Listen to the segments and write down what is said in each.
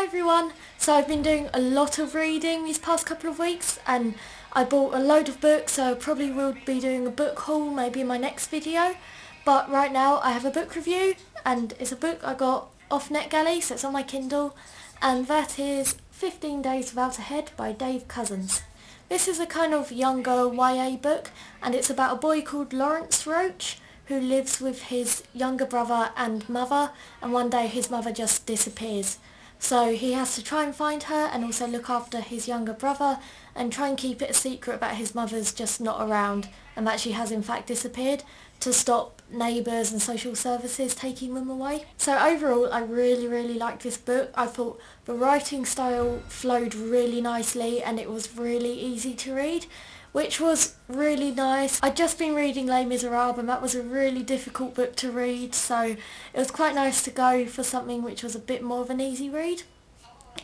Hi everyone! So I've been doing a lot of reading these past couple of weeks and I bought a load of books, so I probably will be doing a book haul maybe in my next video. But right now I have a book review and it's a book I got off NetGalley, so it's on my Kindle, and that is 15 Days Without a Head by Dave Cousins. This is a kind of younger YA book and it's about a boy called Lawrence Roach who lives with his younger brother and mother, and one day his mother just disappears. So he has to try and find her and also look after his younger brother and try and keep it a secret that his mother's just not around and that she has in fact disappeared, to stop neighbours and social services taking them away. So overall I really liked this book. I thought the writing style flowed really nicely and it was really easy to read, which was really nice. I'd just been reading Les Miserables and that was a really difficult book to read, so it was quite nice to go for something which was a bit more of an easy read,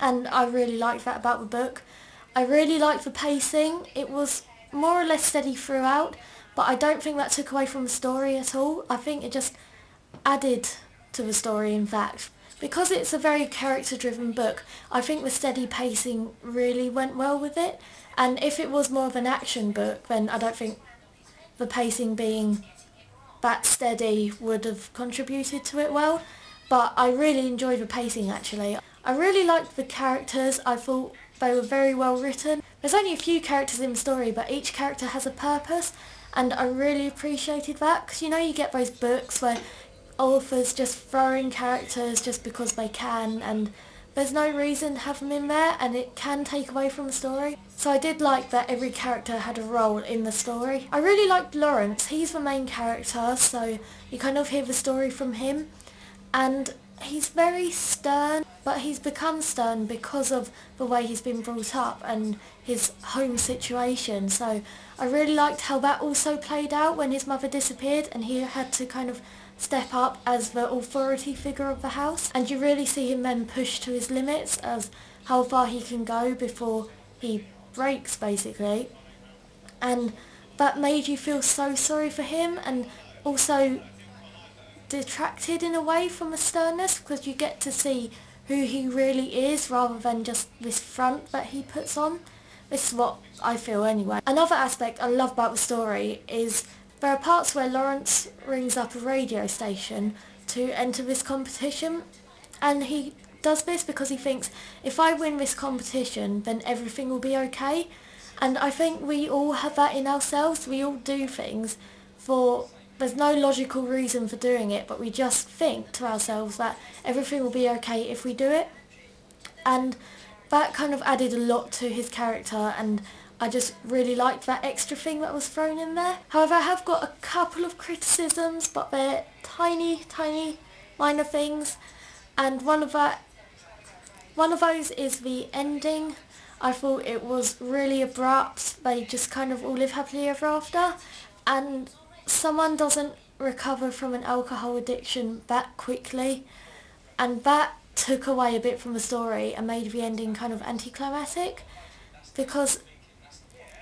and I really liked that about the book. I really liked the pacing. It was more or less steady throughout, but I don't think that took away from the story at all. I think it just added to the story, in fact. Because it's a very character-driven book, I think the steady pacing really went well with it, and if it was more of an action book, then I don't think the pacing being that steady would have contributed to it well, but I really enjoyed the pacing actually. I really liked the characters. I thought they were very well written. There's only a few characters in the story, but each character has a purpose, and I really appreciated that, because you know you get those books where authors just throw in characters just because they can and there's no reason to have them in there, and it can take away from the story. So I did like that every character had a role in the story. I really liked Lawrence. He's the main character, so you kind of hear the story from him, and he's very stern, but he's become stern because of the way he's been brought up and his home situation. So I really liked how that also played out when his mother disappeared and he had to kind of step up as the authority figure of the house, and you really see him then push to his limits as how far he can go before he breaks basically, and that made you feel so sorry for him and also detracted in a way from the sternness, because you get to see who he really is rather than just this front that he puts on. This is what I feel anyway. Another aspect I love about the story is there are parts where Lawrence rings up a radio station to enter this competition, and he does this because he thinks, if I win this competition then everything will be okay. And I think we all have that in ourselves. We all do things for, there's no logical reason for doing it, but we just think to ourselves that everything will be okay if we do it. And that kind of added a lot to his character, and I just really liked that extra thing that was thrown in there. However, I have got a couple of criticisms, but they're tiny minor things, and one of those is the ending. I thought it was really abrupt. They just kind of all live happily ever after, and someone doesn't recover from an alcohol addiction that quickly, and that took away a bit from the story and made the ending kind of anticlimactic, because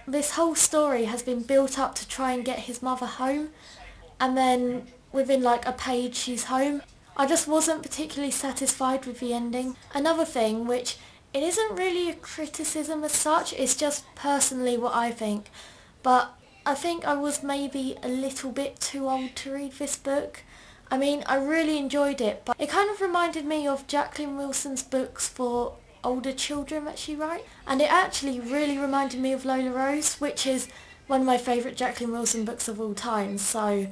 this whole story has been built up to try and get his mother home, and then within like a page she's home. I just wasn't particularly satisfied with the ending. Another thing, which it isn't really a criticism as such, it's just personally what I think, but I think I was maybe a little bit too old to read this book. I mean, I really enjoyed it, but it kind of reminded me of Jacqueline Wilson's books for older children that she writes, and it actually really reminded me of Lola Rose, which is one of my favourite Jacqueline Wilson books of all time, so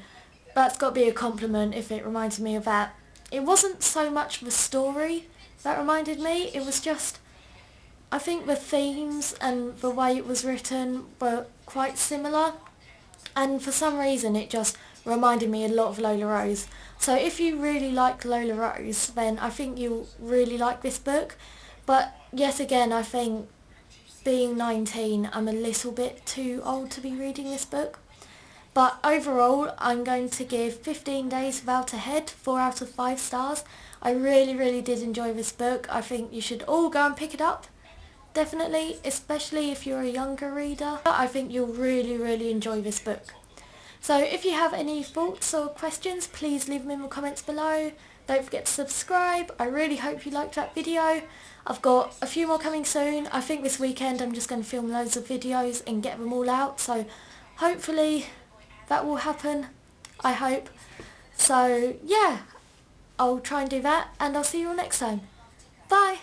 that's got to be a compliment if it reminded me of that. It wasn't so much the story that reminded me, it was just, I think the themes and the way it was written were quite similar, and for some reason it just reminded me a lot of Lola Rose. So if you really like Lola Rose, then I think you'll really like this book. But yet again, I think being 19, I'm a little bit too old to be reading this book. But overall, I'm going to give 15 Days Without a Head 4 out of 5 stars. I really did enjoy this book. I think you should all go and pick it up. Definitely, especially if you're a younger reader. I think you'll really enjoy this book. So if you have any thoughts or questions, please leave them in the comments below. Don't forget to subscribe. I really hope you liked that video. I've got a few more coming soon. I think this weekend I'm just going to film loads of videos and get them all out. So hopefully that will happen. I hope. So yeah, I'll try and do that, and I'll see you all next time. Bye!